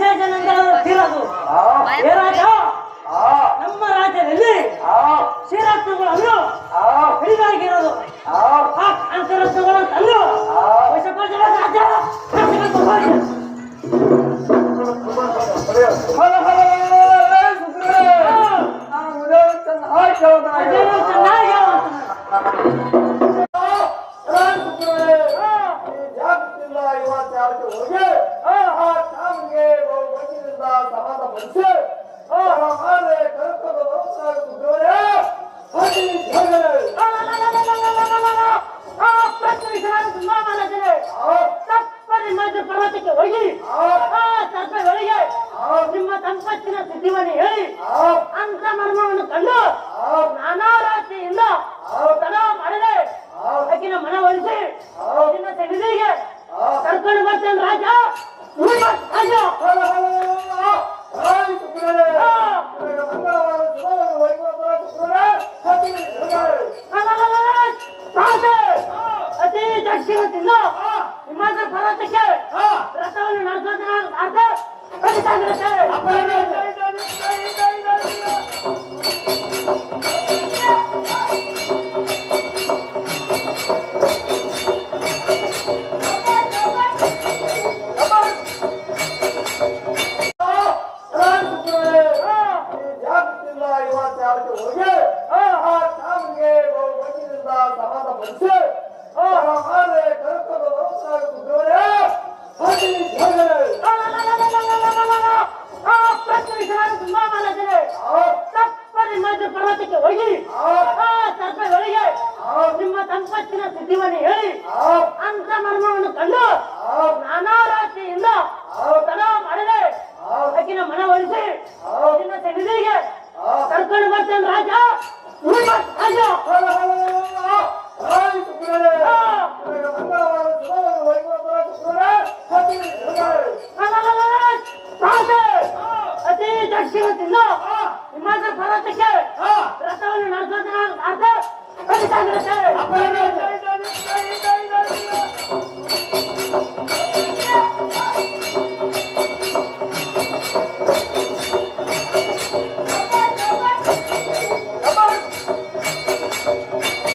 ಶೇಷನಂದರವರು ತೀರದು ಏ ರಾಜ ನಮ್ಮ ರಾಜ್ಯದಲ್ಲಿ ಶ್ರೀರತ್ನಗಳನ್ನು ಹಿಡಿದಾಗಿರೋದು ಆ ಕಾಂತರತ್ನಗಳನ್ನು ತಂದು ವಶಪಡಿಸಿದ ರಾಜ ಪರ್ವತಕ್ಕೆ ಹೋಗಿ ಸರ್ಪಗಳಿಗೆ ನಿಮ್ಮ ಸಂಪತ್ತಿನ ಸುದ್ದಿವನ್ನು ಹೇಳಿ ಅಂತ ಮರ್ಮವನ್ನು ಕಂಡು ನಾನಾ ರಾತ್ರಿಯಿಂದ ತಡ ಮಾಡದೆ ಆಕಿನ ಮನವೊಲಿಸಿ ನಿನ್ನ ಸನ್ನಿಧಿಗೆ ಕರ್ಕೊಂಡು ಬರ್ತೇನೆ ರಾಜ ಅತಿ ದಕ್ಷಿಣದಿಂದ ಹಿಮಾಚಲ ಪರ್ವತಕ್ಕೆ ರಥವನ್ನು ನಡೆಸೋದಿರುತ್ತೆ. ಪರ್ವತಕ್ಕೆ ಹೋಗಿ ಸರ್ಪಗಳಿಗೆ ನಿಮ್ಮ ಸಂಪತ್ತಿನ ಸುದ್ದಿವನ್ನು ಹೇಳಿ ಅಂತ ಮರ್ಮವನ್ನು ಕಂಡು ನಾನಾ ರಾತ್ರಿಯಿಂದ ತಡ ಮಾಡದೆ ಆಕಿನ ಮನವೊಲಿಸಿ ನಿನ್ನ ಸನ್ನಿಧಿಗೆ ಕರ್ಕೊಂಡು ಬರ್ತೇನೆ ರಾಜ